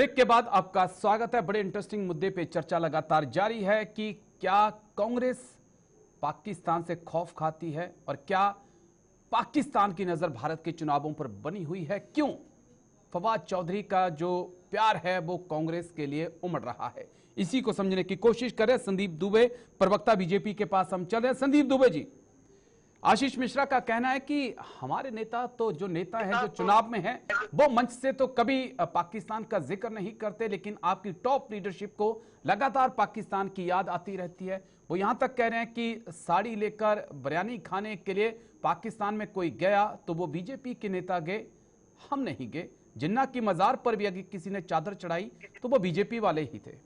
Break के बाद आपका स्वागत है। बड़े इंटरेस्टिंग मुद्दे पे चर्चा लगातार जारी है कि क्या कांग्रेस पाकिस्तान से खौफ खाती है और क्या पाकिस्तान की नजर भारत के चुनावों पर बनी हुई है। क्यों फवाद चौधरी का जो प्यार है वो कांग्रेस के लिए उमड़ रहा है, इसी को समझने की कोशिश कर रहे हैं संदीप दुबे, प्रवक्ता बीजेपी के पास हम चल रहे हैं। संदीप दुबे जी, आशीष मिश्रा का कहना है कि हमारे नेता तो जो नेता है जो चुनाव में है वो मंच से तो कभी पाकिस्तान का जिक्र नहीं करते, लेकिन आपकी टॉप लीडरशिप को लगातार पाकिस्तान की याद आती रहती है। वो यहां तक कह रहे हैं कि साड़ी लेकर बिरयानी खाने के लिए पाकिस्तान में कोई गया तो वो बीजेपी के नेता गए, हम नहीं गए। जिन्ना की मजार पर भी अगर किसी ने चादर चढ़ाई तो वो बीजेपी वाले ही थे।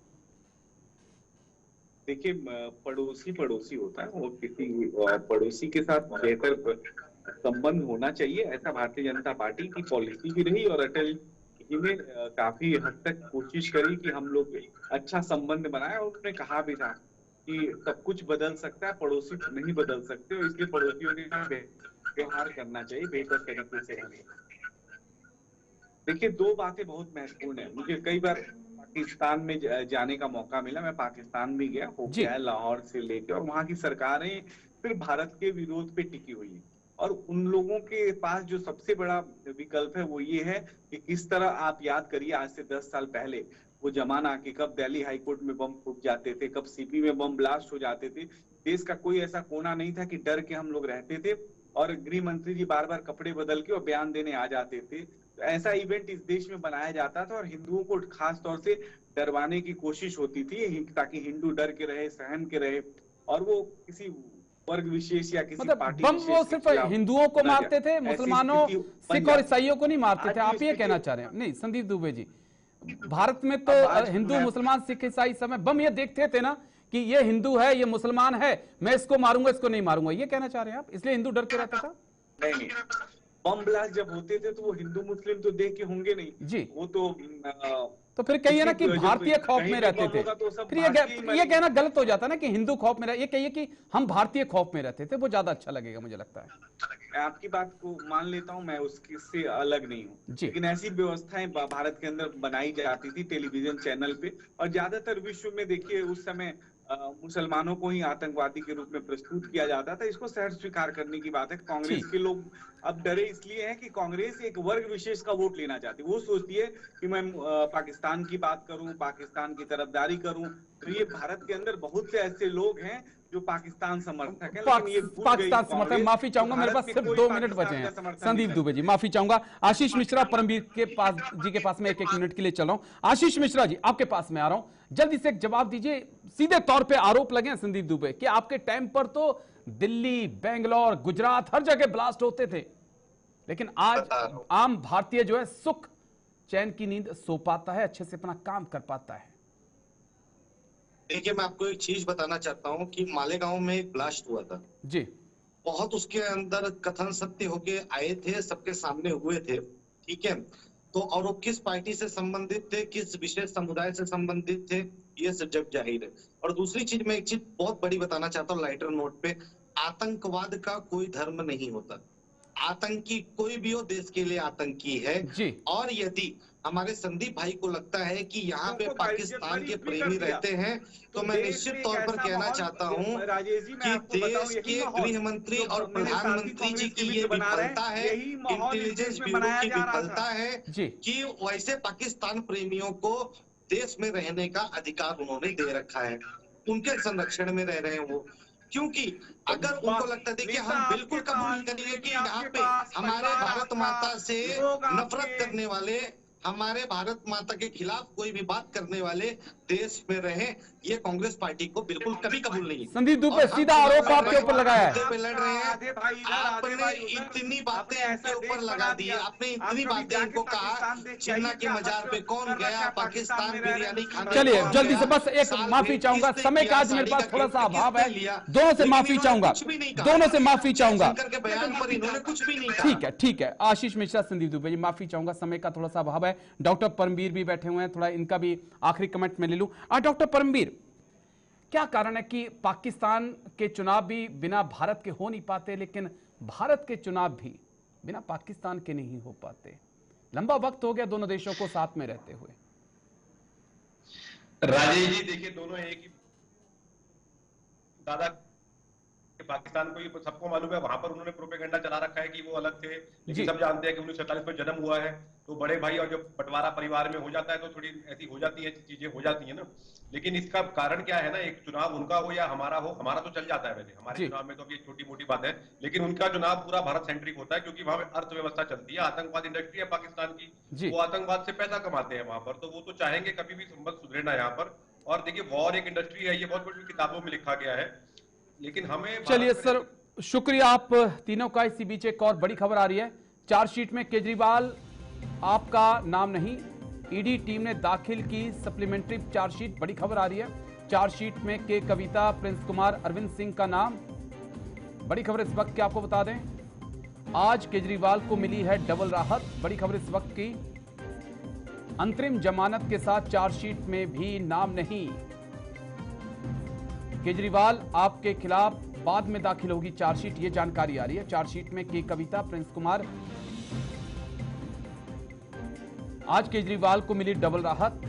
देखिए, पड़ोसी पड़ोसी होता है और किसी पड़ोसी के साथ बेहतर संबंध होना चाहिए, ऐसा भारतीय जनता पार्टी की पॉलिसी भी रही। और अटल जी ने काफी हद तक कोशिश करी कि हम लोग अच्छा संबंध बनाए, और उसने कहा भी था कि सब कुछ बदल सकता है, पड़ोसी नहीं बदल सकते, और इसलिए पड़ोसियों के साथ व्यवहार करना चाहिए बेहतर तरीके से। देखिए, दो बातें बहुत महत्वपूर्ण है। मुझे कई बार पाकिस्तान में जाने का मौका मिला, मैं पाकिस्तान भी गया, हो गया लाहौर से लेके, और वहां की सरकारें फिर भारत के विरोध पे टिकी हुई है। और उन लोगों के पास जो सबसे बड़ा विकल्प है वो ये है कि किस तरह, आप याद करिए आज से 10 साल पहले वो जमाना कि कब दिल्ली हाईकोर्ट में बम फूट जाते थे, कब सीपी में बम ब्लास्ट हो जाते थे। देश का कोई ऐसा कोना नहीं था कि डर के हम लोग रहते थे, और गृह मंत्री जी बार बार कपड़े बदल के और बयान देने आ जाते थे। तो ऐसा इवेंट इस देश में बनाया जाता था, और हिंदुओं को खास तौर से डरवाने की कोशिश होती थी ताकि हिंदू डर के रहे, सहम के रहे, और वो किसी वर्ग विशेष या किसी मतलब पार्टी बम वो सिर्फ हिंदुओं को मारते थे, मुसलमानों, सिख और ईसाइयों को नहीं मारते थे, आप ये कहना चाह रहे हैं? नहीं संदीप दुबे जी, भारत में तो हिंदू मुसलमान सिख ईसाई सब बम ये देखते थे ना कि ये हिंदू है ये मुसलमान है, मैं इसको मारूंगा इसको नहीं मारूंगा, ये कहना चाह रहे हैं आप? इसलिए हिंदू डर के रहता था? नहीं, बम ब्लास्ट जब होते थे तो वो हिंदू मुस्लिम तो देख के होंगे नहीं जी, वो तो फिर कहिए ना कि भारतीय खौफ में रहते थे, तो फिर ये कहना गलत हो जाता ना कि हिंदू खौफ में, ये कहिए कि हम भारतीय खौफ में रहते थे, वो ज्यादा अच्छा लगेगा मुझे लगता है। मैं आपकी बात को मान लेता हूं, मैं उससे अलग नहीं हूं, लेकिन ऐसी व्यवस्थाएं भारत के अंदर बनाई जाती थी टेलीविजन चैनल पे, और ज्यादातर विश्व में देखिए उस समय मुसलमानों को ही आतंकवादी के रूप में प्रस्तुत किया जाता था। इसको सहज स्वीकार करने की बात है। कांग्रेस के लोग अब डरे इसलिए हैं कि कांग्रेस एक वर्ग विशेष का वोट लेना चाहती है। वो सोचती है कि मैं पाकिस्तान की बात करूं, पाकिस्तान की तरफदारी करूं, तो ये भारत के अंदर बहुत से ऐसे लोग हैं जो पाकिस्तान समर्थक है, लेकिन ये पाकिस्तान समर्थक। माफी चाहूंगा, मेरे पास सिर्फ 2 मिनट बचे हैं संदीप दुबे जी, माफी चाहूंगा। आशीष मिश्रा परमवीर के पास जी के पास में एक मिनट के लिए चल रहा हूं। आशीष मिश्रा जी आपके पास में आ रहा हूं, जल्दी से एक जवाब दीजिए। सीधे तौर पे आरोप लगे हैं संदीप दुबे कि आपके टाइम पर तो दिल्ली, बेंगलोर, गुजरात हर जगह ब्लास्ट होते थे, लेकिन आज आम भारतीय जो है सुख चैन की नींद सो पाता है, अच्छे से अपना काम कर पाता है। देखिए, मैं आपको एक चीज बताना चाहता हूँ कि मालेगांव में एक ब्लास्ट हुआ था जी, बहुत उसके अंदर कथन सत्य होके आए थे, सबके सामने हुए थे, ठीक है। तो और वो किस पार्टी से संबंधित थे, किस विशेष समुदाय से संबंधित थे, ये सब जग जाहिर है। और दूसरी चीज, मैं एक चीज बहुत बड़ी बताना चाहता हूँ लाइटर नोट पे, आतंकवाद का कोई धर्म नहीं होता। आतंकी कोई भी हो देश के लिए आतंकी है जी। और यदि हमारे संदीप भाई को लगता है कि यहाँ पे पाकिस्तान के प्रेमी रहते हैं, तो मैं निश्चित तौर पर कहना चाहता हूँ कि देश के गृह मंत्री और प्रधानमंत्री जी की ये विफलता है, इंटेलिजेंस ब्यूरो की विफलता है कि वैसे पाकिस्तान प्रेमियों को देश में रहने का अधिकार उन्होंने दे रखा है, उनके संरक्षण में रह रहे हैं वो। क्योंकि अगर उनको लगता है, देखिए हम बिल्कुल कबूल करेंगे कि यहाँ पे हमारे भारत माता से नफरत करने वाले, हमारे भारत माता के खिलाफ कोई भी बात करने वाले देश में रहे, ये कांग्रेस पार्टी को बिल्कुल कभी कबूल नहीं। संदीप दुबे सीधा आरोप आपके ऊपर लगाया है, पे लड़ रहे हैं, आपने इतनी बातें इनके ऊपर लगा दी, आपने इतनी बातें इनको कहा जिन्ना की मजार पे कौन गया पाकिस्तान बिरयानी खाने। चलिए जल्दी से बस एक माफी चाहूंगा, समय का आज मेरे पास थोड़ा सा अभाव है, दोनों से माफी चाहूंगा, दोनों से माफी चाहूंगा। बयान पर इन्होंने कुछ भी नहीं कहा। ठीक है ठीक है, आशीष मिश्रा, संदीप दुबे जी माफी चाहूंगा, समय का थोड़ा सा अभाव है। डॉक्टर परमवीर भी बैठे हुए हैं, थोड़ा इनका भी आखिरी कमेंट में ले लूं। डॉक्टर परमवीर, क्या कारण है कि पाकिस्तान के चुनाव भी बिना भारत के हो नहीं पाते, लेकिन भारत के चुनाव भी बिना पाकिस्तान के नहीं हो पाते? लंबा वक्त हो गया दोनों देशों को साथ में रहते हुए। राजेश जी देखिए, दोनों एक ही दादा के पाकिस्तान को, ये सबको मालूम है, वहां पर उन्होंने प्रोपेगेंडा चला रखा है कि वो अलग थे, लेकिन जी सब जानते हैं कि 1947 में जन्म हुआ है, तो बड़े भाई और जब बंटवारा परिवार में हो जाता है तो थोड़ी ऐसी हो जाती है, चीजें हो जाती है ना। लेकिन इसका कारण क्या है ना, एक चुनाव उनका हो या हमारा हो, हमारा तो चल जाता है वैसे, हमारे जी चुनाव में तो अभी छोटी मोटी बात है, लेकिन उनका चुनाव पूरा भारत सेंट्रिक होता है, क्योंकि वहां पे अर्थव्यवस्था चलती है, आतंकवाद इंडस्ट्री है पाकिस्तान की, जी वो आतंकवाद से पैसा कमाते हैं वहां पर, तो वो तो चाहेंगे कभी भी संबंध सुधरे ना यहाँ पर। और देखिए, वॉर एक इंडस्ट्री है, ये बहुत बड़ी किताबों में लिखा गया है, लेकिन हमें चलिए भारत में सर, शुक्रिया आप तीनों का। इसी बीच एक और बड़ी खबर आ रही है, चार्जशीट में केजरीवाल आपका नाम नहीं, ईडी टीम ने दाखिल की सप्लीमेंट्री चार्जशीट। बड़ी खबर आ रही है, चार्जशीट में के कविता, प्रिंस कुमार, अरविंद सिंह का नाम। बड़ी खबर इस वक्त की आपको बता दें, आज केजरीवाल को मिली है डबल राहत। बड़ी खबर इस वक्त की, अंतरिम जमानत के साथ चार्जशीट में भी नाम नहीं। केजरीवाल आपके खिलाफ बाद में दाखिल होगी चार्जशीट, ये जानकारी आ रही है। चार्जशीट में के कविता, प्रिंस कुमार, आज केजरीवाल को मिली डबल राहत।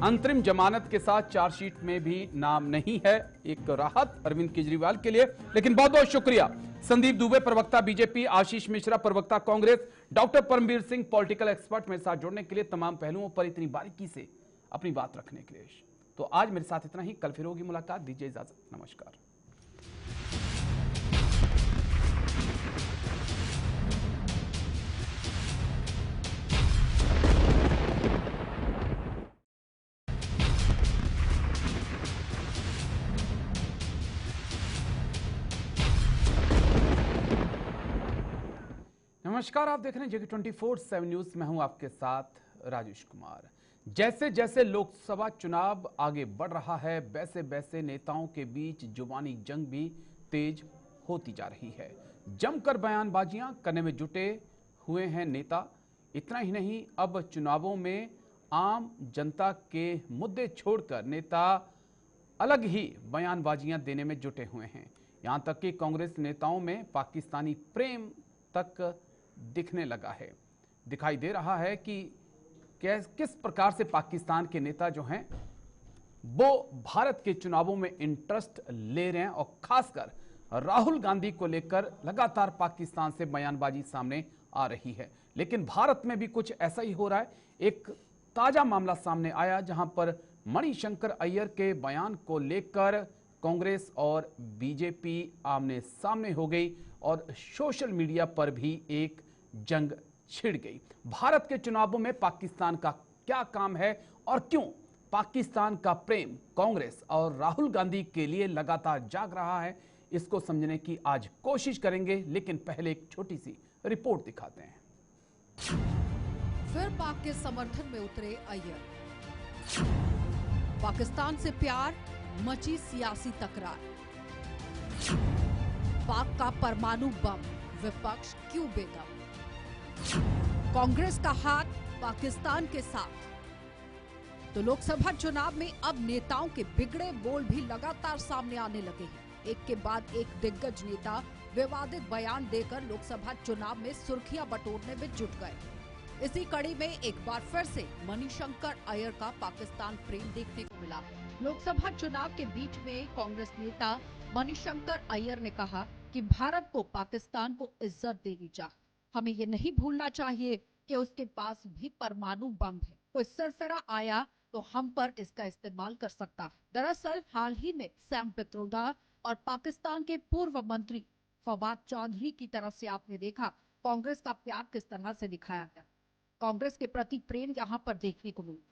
अंतरिम जमानत के साथ चार्जशीट में भी नाम नहीं है, एक राहत अरविंद केजरीवाल के लिए। लेकिन बहुत बहुत शुक्रिया संदीप दुबे, प्रवक्ता बीजेपी, आशीष मिश्रा, प्रवक्ता Congress, doctor Paramvir Singh, political expert, मेरे साथ जुड़ने के लिए, तमाम पहलुओं पर इतनी बारीकी से अपनी बात रखने के लिए। तो आज मेरे साथ इतना ही, कल फिर होगी मुलाकात, दीजिए इजाजत, नमस्कार। नमस्कार, आप देख रहे हैं जेके 24/7 न्यूज। मैं हूं आपके साथ राजेश कुमार। जैसे जैसे लोकसभा चुनाव आगे बढ़ रहा है, वैसे वैसे नेताओं के बीच जुबानी जंग भी तेज होती जा रही है। जमकर बयानबाजियां करने में जुटे हुए हैं नेता। इतना ही नहीं, अब चुनावों में आम जनता के मुद्दे छोड़कर नेता अलग ही बयानबाजियां देने में जुटे हुए हैं। यहां तक कि कांग्रेस नेताओं में पाकिस्तानी प्रेम तक दिखने लगा है। दिखाई दे रहा है कि किस प्रकार से पाकिस्तान के नेता जो हैं वो भारत के चुनावों में इंटरेस्ट ले रहे हैं, और खासकर राहुल गांधी को लेकर लगातार पाकिस्तान से बयानबाजी सामने आ रही है। लेकिन भारत में भी कुछ ऐसा ही हो रहा है। एक ताजा मामला सामने आया जहां पर मणिशंकर अय्यर के बयान को लेकर कांग्रेस और बीजेपी आमने सामने हो गई और सोशल मीडिया पर भी एक जंग छिड़ गई। भारत के चुनावों में पाकिस्तान का क्या काम है और क्यों पाकिस्तान का प्रेम कांग्रेस और राहुल गांधी के लिए लगातार जाग रहा है, इसको समझने की आज कोशिश करेंगे। लेकिन पहले एक छोटी सी रिपोर्ट दिखाते हैं। फिर पाक के समर्थन में उतरे अय्यर। पाकिस्तान से प्यार, मची सियासी तकरार। पाक का परमाणु बम, विपक्ष क्यों बेदम। कांग्रेस का हाथ पाकिस्तान के साथ। तो लोकसभा चुनाव में अब नेताओं के बिगड़े बोल भी लगातार सामने आने लगे हैं। एक के बाद एक दिग्गज नेता विवादित बयान देकर लोकसभा चुनाव में सुर्खियां बटोरने में जुट गए। इसी कड़ी में एक बार फिर से मणिशंकर अय्यर का पाकिस्तान प्रेम देखने को मिला। लोकसभा चुनाव के बीच में कांग्रेस नेता मणिशंकर अय्यर ने कहा कि भारत को पाकिस्तान को इज्जत देनी चाहिए। हमें ये नहीं भूलना चाहिए कि उसके पास भी परमाणु बम है। कोई सरफरा आया तो हम पर इसका इस्तेमाल कर सकता है। दरअसल हाल ही में सैम पित्रोदा और पाकिस्तान के पूर्व मंत्री फवाद चौधरी की तरफ से आपने देखा कांग्रेस का प्यार किस तरह से दिखाया गया। कांग्रेस के प्रति प्रेम यहाँ पर देखने को मिला,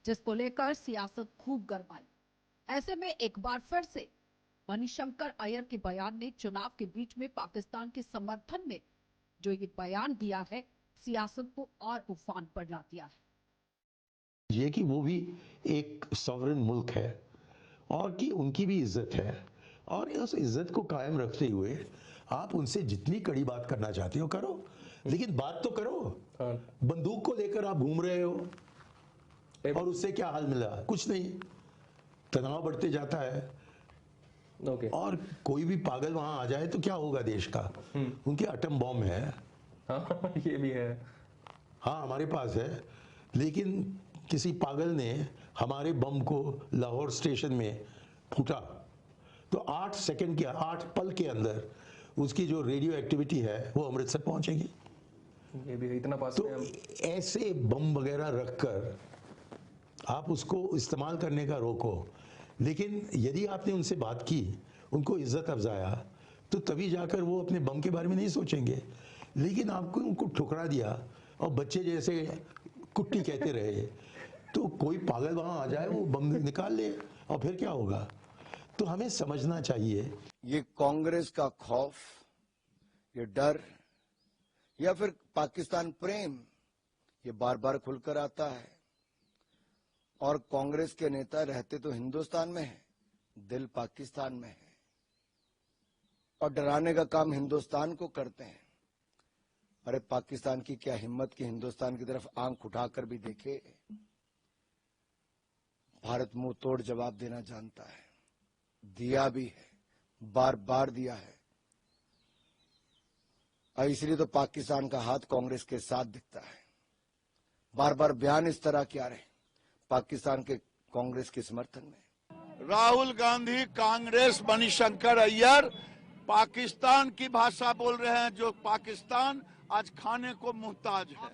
जिसको लेकर सियासत खूब गरमाई। ऐसे में एक बार फिर से मणिशंकर अय्यर के बयान ने चुनाव के बीच में पाकिस्तान के समर्थन में जो ये बयान दिया है, सियासत को और उफान पर ला दिया है। ये कि वो भी एक सॉवरेन मुल्क है और कि उनकी भी इज्जत है, और उस इज्जत को कायम रखते हुए आप उनसे जितनी कड़ी बात करना चाहते हो करो, लेकिन बात तो करो। बंदूक को लेकर आप घूम रहे हो और उससे क्या हाल मिला? कुछ नहीं, तनाव बढ़ते जाता है। और कोई भी पागल वहां आ जाए तो क्या होगा देश का? उनके एटम बॉम्ब है। हाँ, ये भी है। हाँ, हमारे पास है, लेकिन किसी पागल ने हमारे बम को लाहौर स्टेशन में फूटा तो 8 सेकंड के 8 पल के अंदर उसकी जो रेडियो एक्टिविटी है वो अमृतसर पहुंचेगी। ये भी इतना पास तो में हम ऐसे बम वगैरह रखकर आप उसको इस्तेमाल करने का रोको, लेकिन यदि आपने उनसे बात की, उनको इज्जत अफजाया, तो तभी जाकर वो अपने बम के बारे में नहीं सोचेंगे। लेकिन आपको उनको ठुकरा दिया और बच्चे जैसे कुट्टी कहते रहे, तो कोई पागल वहां आ जाए वो बम निकाल ले और फिर क्या होगा। तो हमें समझना चाहिए ये कांग्रेस का खौफ, ये डर या फिर पाकिस्तान प्रेम ये बार बार खुलकर आता है। और कांग्रेस के नेता रहते तो हिंदुस्तान में है, दिल पाकिस्तान में है और डराने का काम हिंदुस्तान को करते हैं। अरे पाकिस्तान की क्या हिम्मत कि हिंदुस्तान की तरफ आंख उठाकर भी देखे। भारत मुंह तोड़ जवाब देना जानता है, दिया भी है, बार बार दिया है। और इसलिए तो पाकिस्तान का हाथ कांग्रेस के साथ दिखता है। बार बार बयान इस तरह क्या रहे पाकिस्तान के कांग्रेस के समर्थन में। राहुल गांधी, कांग्रेस, मणिशंकर अय्यर पाकिस्तान की भाषा बोल रहे हैं, जो पाकिस्तान आज खाने को मुहताज है।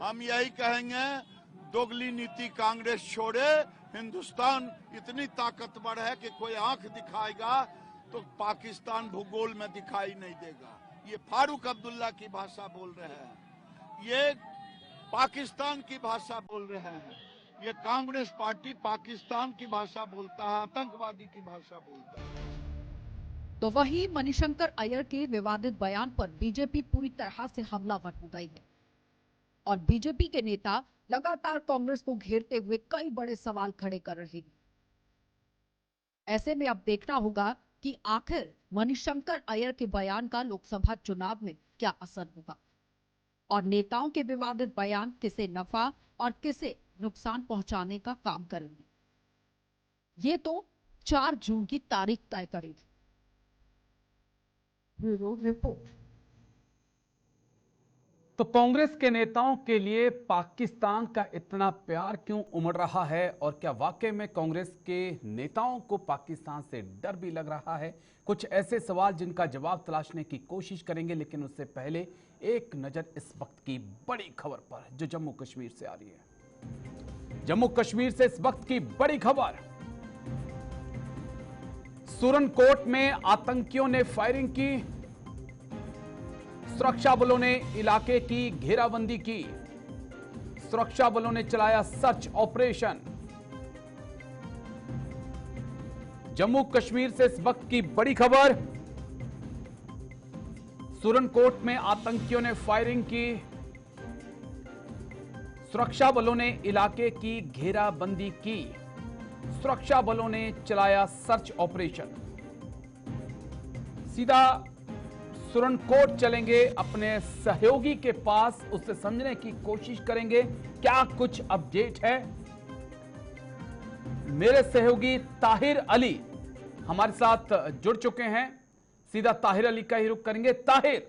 हम यही कहेंगे, दोगली नीति कांग्रेस छोड़े। हिंदुस्तान इतनी ताकतवर है कि कोई आंख दिखाएगा तो पाकिस्तान भूगोल में दिखाई नहीं देगा। ये फारूक अब्दुल्ला की भाषा बोल रहे हैं, ये पाकिस्तान की भाषा बोल रहे हैं। ये कांग्रेस पार्टी पाकिस्तान की भाषा बोलता है, आतंकवादी की भाषा बोलता है। तो वही मणिशंकर अय्यर के विवादित बयान पर बीजेपी पूरी तरह से हमलावर हो गई है और बीजेपी के नेता लगातार कांग्रेस को घेरते हुए कई बड़े सवाल खड़े कर रहे हैं। ऐसे में अब देखना होगा कि आखिर मणिशंकर अय्यर के बयान का लोकसभा चुनाव में क्या असर होगा और नेताओं के विवादित बयान किसे नफा और किसे नुकसान पहुंचाने का काम करेंगे। ये तो 4 जून की तारीख तय करेगी। Bureau report. तो कांग्रेस के नेताओं के लिए पाकिस्तान का इतना प्यार क्यों उमड़ रहा है और क्या वाकई में कांग्रेस के नेताओं को पाकिस्तान से डर भी लग रहा है? कुछ ऐसे सवाल जिनका जवाब तलाशने की कोशिश करेंगे, लेकिन उससे पहले एक नजर इस वक्त की बड़ी खबर पर जो जम्मू कश्मीर से आ रही है। जम्मू कश्मीर से इस वक्त की बड़ी खबर, सुरनकोट में आतंकियों ने फायरिंग की, सुरक्षा बलों ने इलाके की घेराबंदी की, सुरक्षा बलों ने चलाया सर्च ऑपरेशन। जम्मू कश्मीर से इस वक्त की बड़ी खबर, सुरनकोट में आतंकियों ने फायरिंग की, सुरक्षा बलों ने इलाके की घेराबंदी की, सुरक्षा बलों ने चलाया सर्च ऑपरेशन। सीधा सुरनकोट चलेंगे अपने सहयोगी के पास, उससे समझने की कोशिश करेंगे क्या कुछ अपडेट है। मेरे सहयोगी ताहिर अली हमारे साथ जुड़ चुके हैं, सीधा ताहिर अली का ही रुख करेंगे। ताहिर,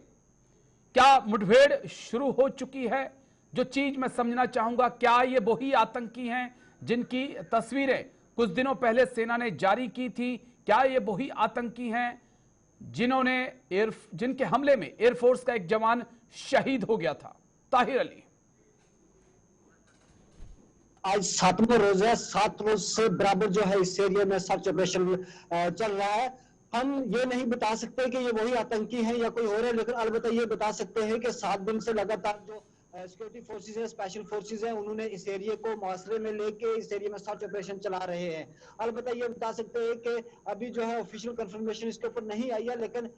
क्या मुठभेड़ शुरू हो चुकी है? जो चीज मैं समझना चाहूंगा, क्या ये वही आतंकी हैं जिनकी तस्वीरें कुछ दिनों पहले सेना ने जारी की थी? क्या ये वही आतंकी हैं जिनके हमले में एयरफोर्स का एक जवान शहीद हो गया था? ताहिर अली, आज 7वां रोज है, 7 रोज से बराबर जो है इस एरिया में सर्च ऑपरेशन चल रहा है। हम ये नहीं बता सकते कि ये वही आतंकी हैं या कोई और है, लेकिन अलबत्ता ये बता सकते हैं कि 7 दिन से लगातार जो सिक्योरिटी फोर्सेस है, स्पेशल फोर्सेस है, उन्होंने इस एरिया को मुआसरे में लेके इस एरिया में सर्च ऑपरेशन चला रहे हैं। अलबत्ता ये बता सकते हैं कि अभी जो है ऑफिशियल कंफर्मेशन इसके ऊपर नहीं आई है, लेकिन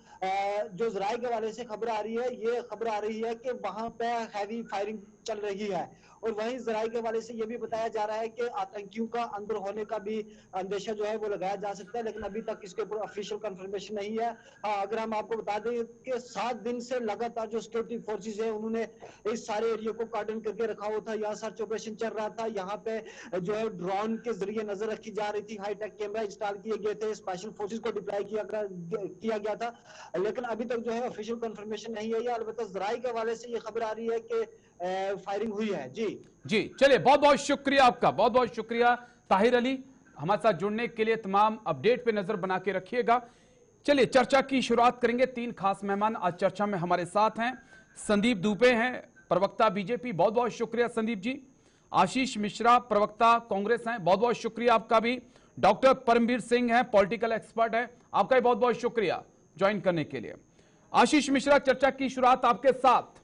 जो जराये के हवाले से खबर आ रही है, ये खबर आ रही है कि वहां पे हैवी फायरिंग चल रही है। और वहीं जराये के हवाले से ये भी बताया जा रहा है कि आतंकियों का अंदर होने का भी अंदेशा जो है वो लगाया जा सकता है, लेकिन अभी तक इसके ऊपर ऑफिशियल कंफर्मेशन नहीं है। अगर हम आपको बता दें कि 7 दिन से लगातार जो सिक्योरिटी फोर्सेस है, उन्होंने इस सारे एरिया को कार्डन करके रखा हुआ था। यहाँ सर्च ऑपरेशन चल रहा था, यहाँ पे जो है ड्रोन के जरिए नजर रखी जा रही थी, हाईटेक कैमरा इंस्टॉल किए गए थे, स्पेशल फोर्सेस को डिप्लॉय किया गया था, लेकिन अभी तक जो है ऑफिशियल कंफर्मेशन नहीं है। अलबत्ता जराये के हवाले से ये खबर आ रही है कि फायरिंग हुई है। जी चलिए, बहुत बहुत शुक्रिया आपका, बहुत बहुत शुक्रिया ताहिर अली, हमारे साथ जुड़ने के लिए। तमाम अपडेट पे नजर बना के रखिएगा। चलिए, चर्चा की शुरुआत करेंगे। 3 खास मेहमान आज चर्चा में हमारे साथ हैं। संदीप दुबे हैं, प्रवक्ता बीजेपी, बहुत बहुत शुक्रिया संदीप जी। आशीष मिश्रा, प्रवक्ता कांग्रेस हैं, बहुत बहुत शुक्रिया आपका भी। डॉक्टर परमवीर सिंह हैं, पॉलिटिकल एक्सपर्ट है, आपका भी बहुत बहुत शुक्रिया ज्वाइन करने के लिए। आशीष मिश्रा, चर्चा की शुरुआत आपके साथ।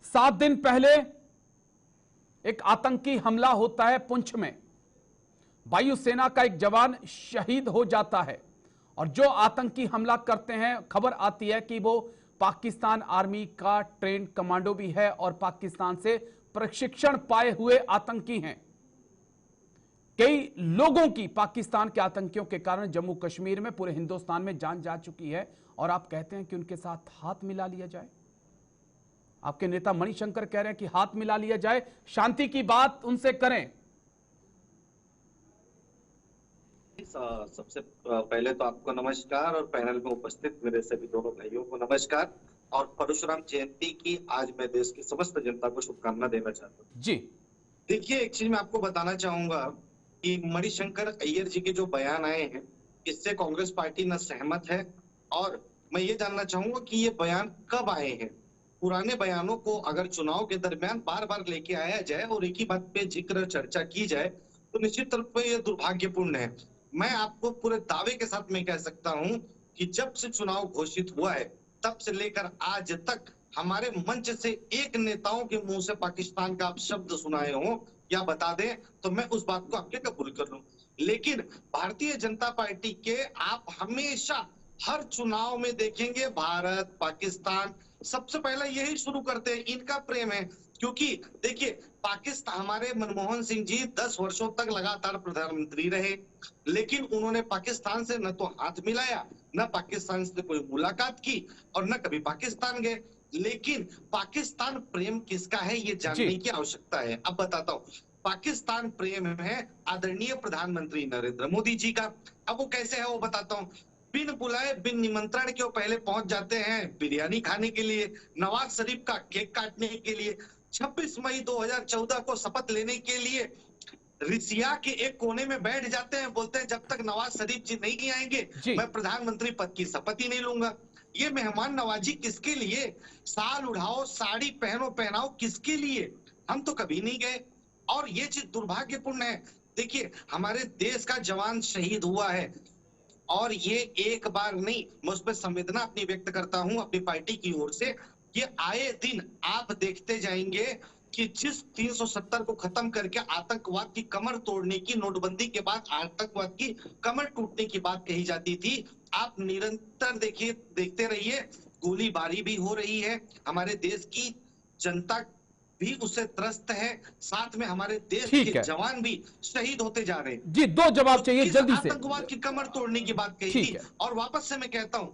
7 दिन पहले एक आतंकी हमला होता है पुंछ में, वायुसेना का एक जवान शहीद हो जाता है, और जो आतंकी हमला करते हैं, खबर आती है कि वो पाकिस्तान आर्मी का ट्रेंड कमांडो भी है और पाकिस्तान से प्रशिक्षण पाए हुए आतंकी हैं। कई लोगों की पाकिस्तान के आतंकियों के कारण जम्मू कश्मीर में, पूरे हिंदुस्तान में जान जा चुकी है, और आप कहते हैं कि उनके साथ हाथ मिला लिया जाए। आपके नेता मणिशंकर कह रहे हैं कि हाथ मिला लिया जाए, शांति की बात उनसे करें। सबसे पहले तो आपको नमस्कार, और पैनल में उपस्थित मेरे सभी दोनों भाइयों को नमस्कार, और परशुराम जयंती की आज मैं देश की समस्त जनता को शुभकामना देना चाहता हूँ। जी देखिए, एक चीज मैं आपको बताना चाहूंगा कि मणिशंकर अय्यर जी के जो बयान आए हैं, इससे कांग्रेस पार्टी न सहमत है, और मैं ये जानना चाहूंगा कि ये बयान कब आए हैं। पुराने बयानों को अगर चुनाव के दरमियान बार बार लेके आया जाए और एक ही बात पे जिक्र चर्चा की जाए, तो निश्चित तौर पर यह दुर्भाग्यपूर्ण है। मैं आपको पूरे दावे के साथ मैं कह सकता हूं कि जब से चुनाव घोषित हुआ है, तब से लेकर आज तक हमारे मंच से एक नेताओं के मुंह से पाकिस्तान का आप शब्द सुनाए हो या बता दें, तो मैं उस बात को आपके कबूल कर लूं। लेकिन भारतीय जनता पार्टी के आप हमेशा हर चुनाव में देखेंगे, भारत पाकिस्तान सबसे पहले यही शुरू करते हैं, इनका प्रेम है। क्योंकि देखिए, पाकिस्तान, हमारे मनमोहन सिंह जी 10 वर्षों तक लगातार प्रधानमंत्री रहे, लेकिन उन्होंने पाकिस्तान से न तो हाथ मिलाया, न पाकिस्तान से कोई मुलाकात की, और न कभी पाकिस्तान गए। लेकिन पाकिस्तान प्रेम किसका है, ये जानने की आवश्यकता है। अब बताता हूँ, पाकिस्तान प्रेम है आदरणीय प्रधानमंत्री नरेंद्र मोदी जी का। अब वो कैसे है वो बताता हूँ। बिन बुलाए, बिन निमंत्रण के वो पहले पहुंच जाते हैं बिरयानी खाने के लिए, नवाज शरीफ का केक काटने के लिए, 26 मई 2014 को शपथ लेने के लिए रिसिया के एक कोने में बैठ जाते हैं, बोलते हैं जब तक नवाज शरीफ जी नहीं आएंगे मैं प्रधानमंत्री पद की शपथ ही नहीं लूंगा। ये मेहमान नवाजी किसके लिए? साल उड़ाओ, साड़ी पहनो, पहनाओ, किसके लिए? हम तो कभी नहीं गए, और ये चीज दुर्भाग्यपूर्ण है। देखिए, हमारे देश का जवान शहीद हुआ है, और ये एक बार नहीं, मैं उस पर संवेदना अपनी व्यक्त करता हूं अपनी पार्टी की ओर से। ये आए दिन आप देखते जाएंगे कि जिस 370 को खत्म करके आतंकवाद की कमर तोड़ने की, नोटबंदी के बाद आतंकवाद की कमर टूटने की बात कही जाती थी, आप निरंतर देखिए, देखते रहिए, गोलीबारी भी हो रही है, हमारे देश की जनता भी उससे त्रस्त है, साथ में हमारे देश के जवान भी शहीद होते जा रहे हैं। जी, 2 जवाब चाहिए जल्दी से। आतंकवाद की कमर तोड़ने की बात कही थी, और वापस से मैं कहता हूं,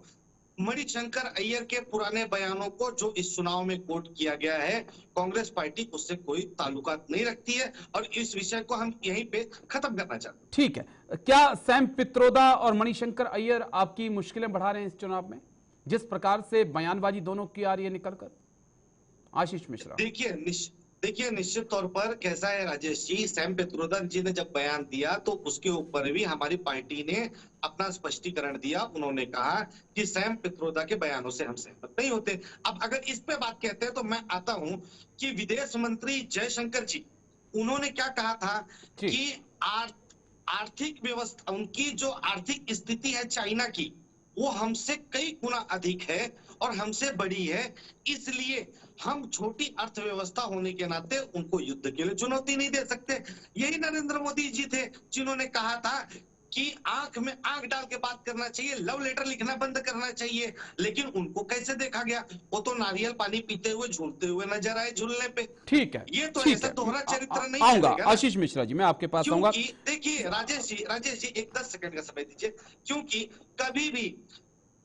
मणिशंकर अय्यर के पुराने बयानों को जो इस चुनाव में कोट किया गया है, कांग्रेस पार्टी उससे कोई ताल्लुकात नहीं रखती है, और इस विषय को हम यहीं पे खत्म करना चाहते हैं। ठीक है, क्या सैम पित्रोदा और मणिशंकर अय्यर आपकी मुश्किलें बढ़ा रहे हैं इस चुनाव में, जिस प्रकार से बयानबाजी दोनों की आ रही है निकलकर? आशीष मिश्रा, देखिए निश्चित तौर पर कैसा है राजेश जी, सैम पित्रोदा जी ने जब बयान दिया तो उसके ऊपर भी हमारी पार्टी ने अपना स्पष्टीकरण दिया। उन्होंने कहा कि सैम पित्रोदा के बयानों से हम सहमत नहीं होते। अब अगर इस पे बात कहते हैं तो मैं आता हूं कि विदेश मंत्री जयशंकर जी, उन्होंने क्या कहा था कि आर्थिक व्यवस्था, उनकी जो आर्थिक स्थिति है चाइना की, वो हमसे कई गुना अधिक है और हमसे बड़ी है, इसलिए हम छोटी अर्थव्यवस्था होने के नाते उनको युद्ध के लिए चुनौती नहीं दे सकते। यही नरेंद्र मोदी जी थे जिन्होंने कहा था कि आंख में आंख डाल के बात करना चाहिए, लव लेटर लिखना बंद करना चाहिए। लेकिन उनको कैसे देखा गया? वो तो नारियल पानी पीते हुए झूलते हुए नजर आए झूलने पे। ठीक है, ये तो ऐसा दोहरा चरित्र नहीं आऊंगा। आशीष मिश्रा जी, मैं आपके पास आऊंगा। देखिए राजेश जी एक 10 सेकंड का समय दीजिए, क्योंकि कभी भी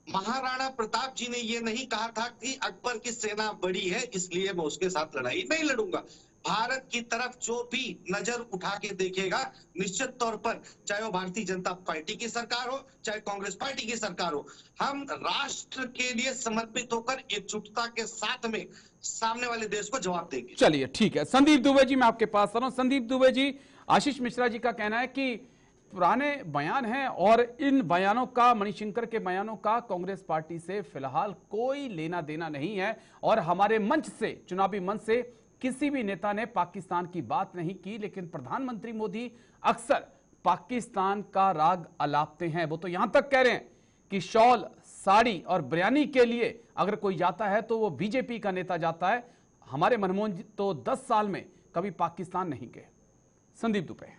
महाराणा प्रताप जी ने ये नहीं कहा था कि अकबर की सेना बड़ी है इसलिए मैं उसके साथ लड़ाई नहीं लड़ूंगा। भारत की तरफ जो भी नजर उठा के देखेगा, निश्चित तौर पर चाहे वो भारतीय जनता पार्टी की सरकार हो, चाहे कांग्रेस पार्टी की सरकार हो, हम राष्ट्र के लिए समर्पित होकर एकजुटता के साथ में सामने वाले देश को जवाब देंगे। चलिए ठीक है, संदीप दुबे जी मैं आपके पास आ रहा हूं। संदीप दुबे जी, आशीष मिश्रा जी का कहना है कि पुराने बयान हैं और इन बयानों का, मणिशंकर के बयानों का कांग्रेस पार्टी से फिलहाल कोई लेना देना नहीं है और हमारे मंच से, चुनावी मंच से किसी भी नेता ने पाकिस्तान की बात नहीं की, लेकिन प्रधानमंत्री मोदी अक्सर पाकिस्तान का राग अलापते हैं। वो तो यहां तक कह रहे हैं कि शॉल, साड़ी और बिरयानी के लिए अगर कोई जाता है तो वो बीजेपी का नेता जाता है। हमारे मनमोहन जी तो 10 साल में कभी पाकिस्तान नहीं गए। संदीप दुबे,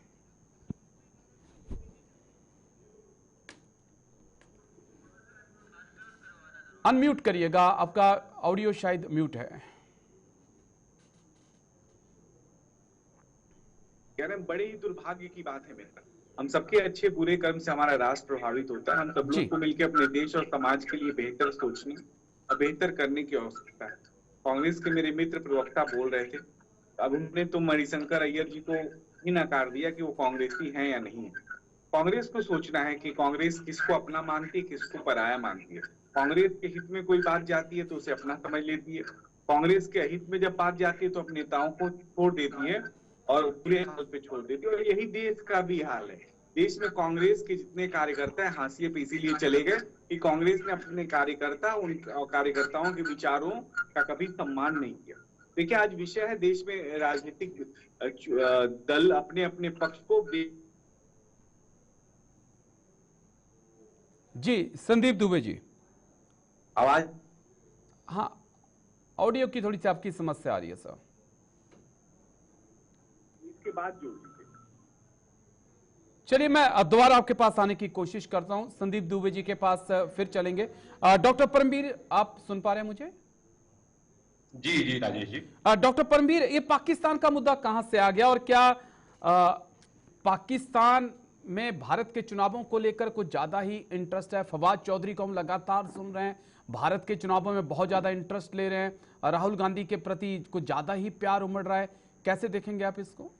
अनम्यूट करिएगा, आपका ऑडियो शायद म्यूट है। बड़े ही दुर्भाग्य की बात है मेरा, हम सबके अच्छे बुरे कर्म से हमारा राष्ट्र प्रभावित होता है। हम सब लोग को मिलकर अपने देश और समाज के लिए बेहतर सोचने और बेहतर करने की आवश्यकता है। कांग्रेस के मेरे मित्र प्रवक्ता बोल रहे थे, अब उन्होंने तो मणिशंकर अय्यर जी को ही नकार दिया कि वो कांग्रेसी हैं या नहीं है। कांग्रेस को सोचना है कि कांग्रेस किसको अपना मानती है, किसको पराया मानती है। कांग्रेस के हित में कोई बात जाती है तो उसे अपना समझ लेती है, कांग्रेस के हित में जब बात जाती है तो अपने नेताओं को छोड़ देती है और पूरे हाल पे छोड़ देती है। और यही देश का भी हाल है। देश में कांग्रेस के जितने कार्यकर्ता हैं हाशिए पे इसीलिए चले गए कि कांग्रेस ने अपने कार्यकर्ता, उन कार्यकर्ताओं के विचारों का कभी सम्मान नहीं किया। देखिए, आज विषय है देश में राजनीतिक दल अपने अपने पक्ष को। जी संदीप दुबे जी, आवाज, हाँ, ऑडियो की थोड़ी सी आपकी समस्या आ रही है सर। इसके बाद जो चलिए मैं दोबारा आपके पास आने की कोशिश करता हूं। संदीप दुबे जी के पास फिर चलेंगे। डॉक्टर परमवीर, आप सुन पा रहे हैं मुझे? जी जी राजेश जी। डॉक्टर परमवीर, ये पाकिस्तान का मुद्दा कहां से आ गया और क्या पाकिस्तान में भारत के चुनावों को लेकर कुछ ज्यादा ही इंटरेस्ट है? फवाद चौधरी को हम लगातार सुन रहे हैं, भारत के चुनावों में बहुत ज्यादा इंटरेस्ट ले रहे हैं, राहुल गांधी के प्रति कुछ ज्यादा ही प्यार उमड़ रहा है। कैसे देखेंगे आप इसको?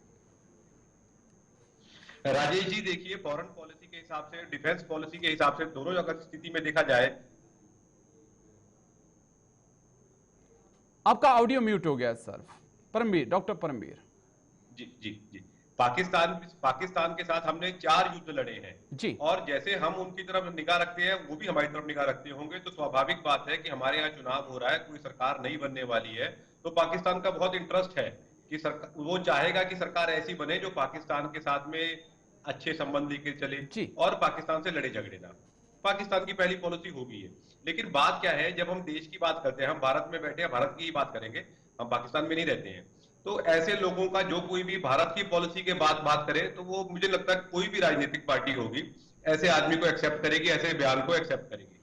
राजेश जी देखिए, फॉरेन पॉलिसी के हिसाब से, डिफेंस पॉलिसी के हिसाब से, दोनों अगर स्थिति में देखा जाए। आपका ऑडियो म्यूट हो गया सर। परमवीर, डॉक्टर परमवीर जी जी जी। पाकिस्तान के साथ हमने 4 युद्ध लड़े हैं जी, और जैसे हम उनकी तरफ निगाह रखते हैं वो भी हमारी तरफ निगाह रखते होंगे। तो स्वाभाविक बात है कि हमारे यहाँ चुनाव हो रहा है, कोई सरकार नहीं बनने वाली है, तो पाकिस्तान का बहुत इंटरेस्ट है कि वो चाहेगा कि सरकार ऐसी बने जो पाकिस्तान के साथ में अच्छे संबंध लेके चले और पाकिस्तान से लड़े झगड़े ना। पाकिस्तान की पहली पॉलिसी होगी ये। लेकिन बात क्या है, जब हम देश की बात करते हैं, हम भारत में बैठे हैं, भारत की ही बात करेंगे, हम पाकिस्तान में नहीं रहते हैं, तो ऐसे लोगों का जो कोई भी भारत की पॉलिसी के बात करे तो वो, मुझे लगता है कोई भी राजनीतिक पार्टी होगी ऐसे आदमी को एक्सेप्ट करेगी, ऐसे बयान को एक्सेप्ट करेगी।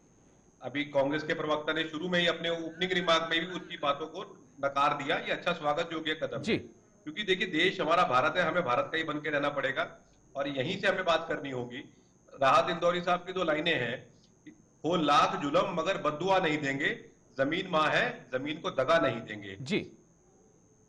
अभी कांग्रेस के प्रवक्ता ने शुरू में ही अपने ओपनिंग रिमार्क में भी उनकी बातों को नकार दिया। ये अच्छा स्वागत योग्य कदम है, क्योंकि देखिए देश हमारा भारत है, हमें भारत का ही बन के रहना पड़ेगा और यहीं से हमें बात करनी होगी। राहत इंदौरी साहब की 2 लाइनें हैं, हो लाख जुल्म मगर बद्दुआ नहीं देंगे, जमीन मां है जमीन को दगा नहीं देंगे जी।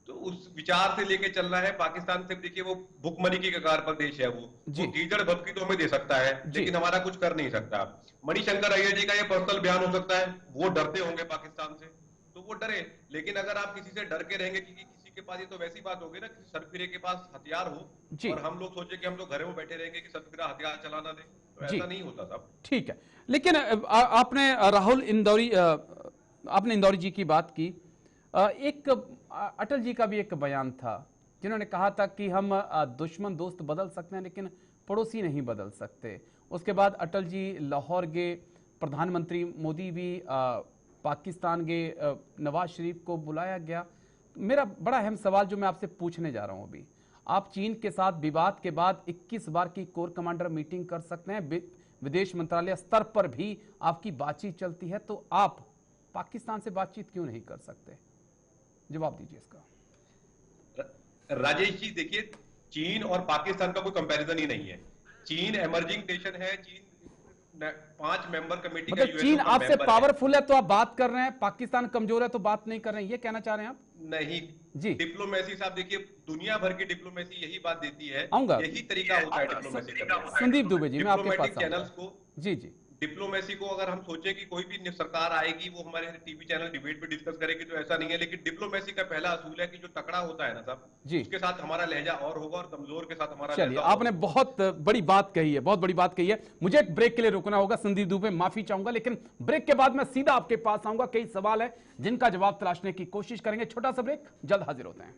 तो उस विचार से लेके चलना है। पाकिस्तान से देखिए वो भुखमरी की कगार पर देश है, वो कीचड़ भपकी तो हमें दे सकता है लेकिन हमारा कुछ कर नहीं सकता। मणिशंकर अय्यर जी का ये पर्सनल बयान हो सकता है, वो डरते होंगे पाकिस्तान से तो वो डरे, लेकिन अगर आप किसी से डर के रहेंगे कि किसी के पास, ये तो वैसी बात होगी ना कि सरफिरे के पास हथियार हो और हम लोग सोचे कि हम तो घरों में बैठे रहेंगे कि सरफिरा हथियार चलाना दे, तो ऐसा नहीं होता साहब। ठीक है, लेकिन आपने आपने इंदौरी जी की बात की, एक अटल जी का भी एक बयान था जिन्होंने कहा था कि हम दुश्मन दोस्त बदल सकते हैं लेकिन पड़ोसी नहीं बदल सकते। उसके बाद अटल जी लाहौर गए, प्रधानमंत्री मोदी भी पाकिस्तान गए, नवाज शरीफ को बुलाया गया। मेरा बड़ा अहम सवाल जो मैं आपसे पूछने जा रहा हूं, अभी आप चीन के साथ विवाद के बाद 21 बार की कोर कमांडर मीटिंग कर सकते हैं, विदेश मंत्रालय स्तर पर भी आपकी बातचीत चलती है, तो आप पाकिस्तान से बातचीत क्यों नहीं कर सकते? जवाब दीजिए इसका। राजेश जी देखिए, चीन और पाकिस्तान का कोई कंपैरिजन ही नहीं है। चीन एमर्जिंग नेशन है, चीन 5 मेंबर कमेटी का मतलब यूएसओ चीन का आपसे मेंबर है। पावरफुल है तो आप बात कर रहे हैं, पाकिस्तान कमजोर है तो बात नहीं कर रहे हैं, ये कहना चाह रहे हैं आप? नहीं जी। डिप्लोमेसी साहब देखिए, दुनिया भर की डिप्लोमेसी यही बात देती है, आऊंगा। यही तरीका होता है डिप्लोमेसी करने का। संदीप दुबे जी, मैं आपके पास डिप्लोमेटिक आऊंगा। चैनल्स को, जी जी, डिप्लोमेसी को अगर हम सोचें कि कोई भी सरकार आएगी वो हमारे टीवी चैनल डिबेट पे डिस्कस करेगी, तो ऐसा नहीं है। लेकिन डिप्लोमेसी का पहला असूल है कि जो तकड़ा होता है ना साहब, जी। उसके साथ हमारा लहजा और होगा और कमजोर के साथ हमारा चलिए लहजा और आपने होगा। बहुत बड़ी बात कही है, बहुत बड़ी बात कही है। मुझे एक ब्रेक के लिए रुकना होगा संदीप दुबे, माफी चाहूंगा, लेकिन ब्रेक के बाद मैं सीधा आपके पास आऊंगा। कई सवाल है जिनका जवाब तलाशने की कोशिश करेंगे। छोटा सा ब्रेक, जल्द हाजिर होते हैं।